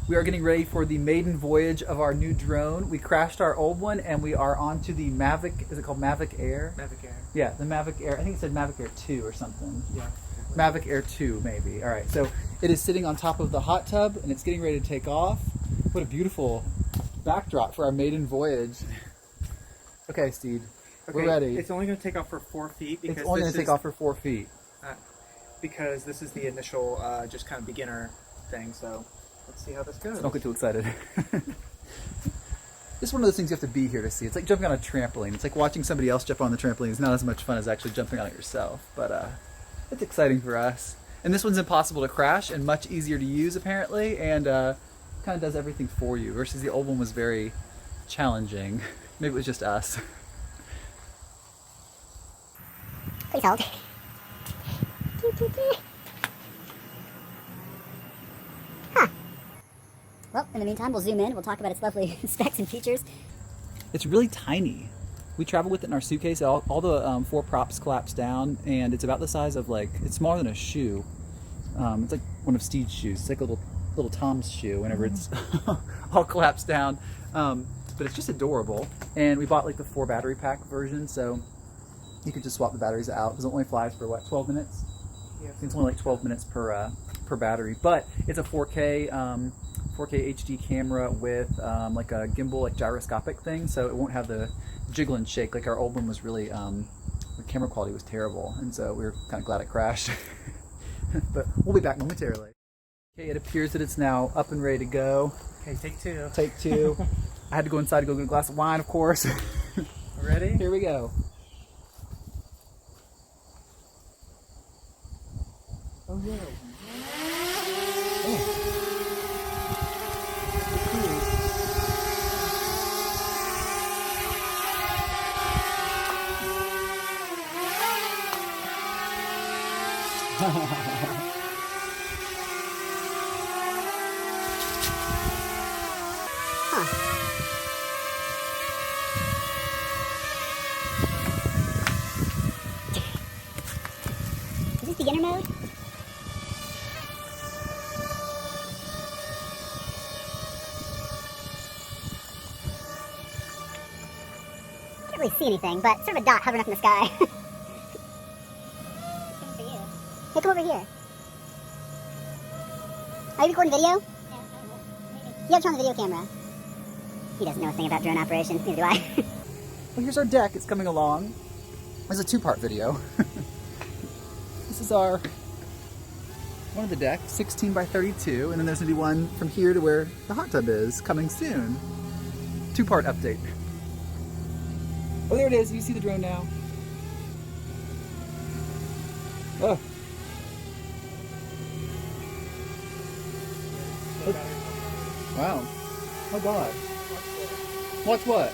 We are getting ready for the maiden voyage of our new drone. We crashed our old one and we are onto the Mavic, is it called Mavic Air? Mavic Air. Yeah, the Mavic Air. I think it said Mavic Air 2 or something. Yeah. Mavic Air 2 maybe. All right, so it is sitting on top of the hot tub and it's getting ready to take off. What a beautiful backdrop for our maiden voyage. Okay, Steve, we're ready. It's only going to take off for 4 feet. Because it's only going to take off for 4 feet. Because this is the initial, just kind of beginner thing, so let's see how this goes. Don't get too excited. This is one of those things you have to be here to see. It's like jumping on a trampoline. It's like watching somebody else jump on the trampoline. It's not as much fun as actually jumping on it yourself, but it's exciting for us. And this one's impossible to crash and much easier to use apparently, and kind of does everything for you, versus the old one was very challenging. Maybe it was just us. Please hold. Huh. Well, in the meantime, we'll zoom in. We'll talk about its lovely specs and features. It's really tiny. We travel with it in our suitcase. All the 4 props collapse down, and it's about the size of, like, it's smaller than a shoe. It's like one of Steve's shoes. It's like a little Tom's shoe whenever it's all collapsed down. But it's just adorable. And we bought like the 4 battery pack version, so you could just swap the batteries out because it only flies for what, 12 minutes? Yeah. It's only like 12 minutes per battery, but it's a 4K 4K HD camera with like a gimbal, like gyroscopic thing, so it won't have the jiggle and shake. Like our old one was really the camera quality was terrible, and so we were kind of glad it crashed. But we'll be back momentarily. Okay, it appears that it's now up and ready to go. Okay, take 2. Take 2. I had to go inside to go get a glass of wine, of course. Ready? Here we go. Oh yeah. Oh. Is this beginner mode? Can't really see anything, but sort of a dot hovering up in the sky. For you. Hey, come over here. Are you recording video? Yeah, maybe. You have to turn on the video camera. He doesn't know a thing about drone operation, neither do I. Well, here's our deck. It's coming along. It's a 2-part video. This is our one of the decks, 16 by 32, and then there's going to be one from here to where the hot tub is, coming soon. 2-part update. Oh, there it is. You see the drone now. Oh. Wow. Oh God. Watch what?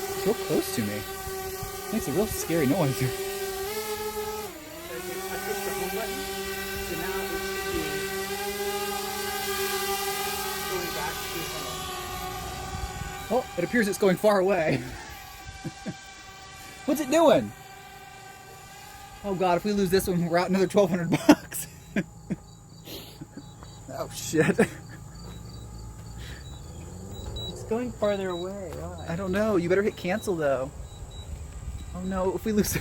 It's real close to me. Makes a real scary noise. Oh, it appears it's going far away. What's it doing? Oh God, if we lose this one, we're out another $1,200. Oh shit. It's going farther away. Why? I don't know. You better hit cancel though. Oh no, if we lose...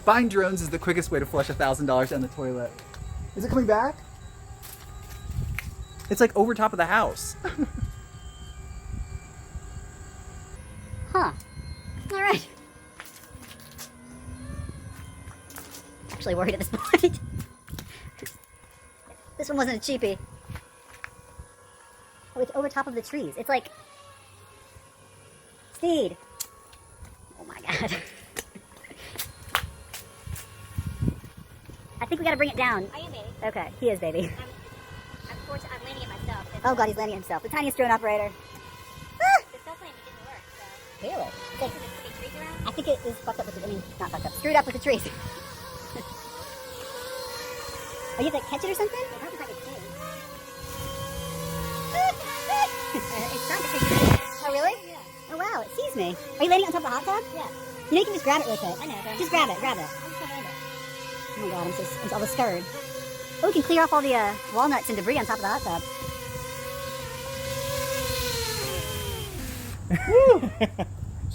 Buying drones is the quickest way to flush $1,000 down the toilet. Is it coming back? It's like over top of the house. Huh. Alright. Actually worried at this point. This one wasn't a cheapie. Oh, it's over top of the trees. It's like... Steed. Oh my God. I think we gotta bring it down. I am, baby. Okay, he is, baby. I'm landing it myself. Oh God, he's landing himself. The tiniest drone operator. The cell plane didn't work, so. Really? There's big trees around? I think it is fucked up with the... I mean, not fucked up. Screwed up with the trees. Oh, you have to catch it or something? It happens like it's too. It's trying to figure it out. Oh, really? Yeah. Oh, wow. It sees me. Are you landing on top of the hot tub? Yeah. You know, you can just grab it with it. I know, but Just grab it. Grab it. I'm just gonna land it. Oh, my God. I'm almost scared. Oh, we can clear off all the walnuts and debris on top of the hot tub.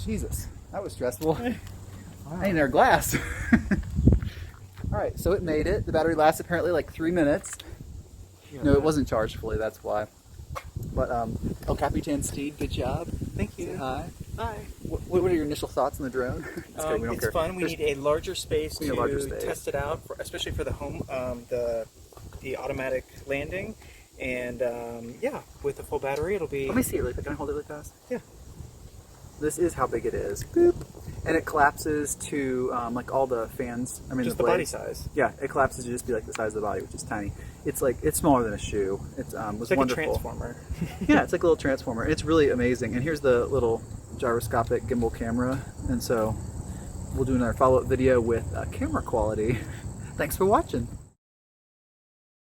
Jesus, that was stressful. I need our glass. All right, so it made it. The battery lasts apparently like 3 minutes. No, it wasn't charged fully, that's why. But El Capitan Steed, good job. Thank Say you. hi. Hi. What are your initial thoughts on the drone? It's good, we don't It's care. fun. We There's- need a larger space we need to a larger space. test it out, especially for the home, the automatic landing. And yeah, with a full battery, it'll be. Let me see it really quick. Can I hold it really fast? Yeah. This is how big it is. Boop. And it collapses to like all the fans. I mean, Just the the body blades. size. Yeah, it collapses to just be like the size of the body, which is tiny. It's like it's smaller than a shoe. It's was It's like wonderful. a transformer. Yeah, it's like a little transformer. It's really amazing. And here's the little gyroscopic gimbal camera. And so we'll do another follow-up video with camera quality. Thanks for watching.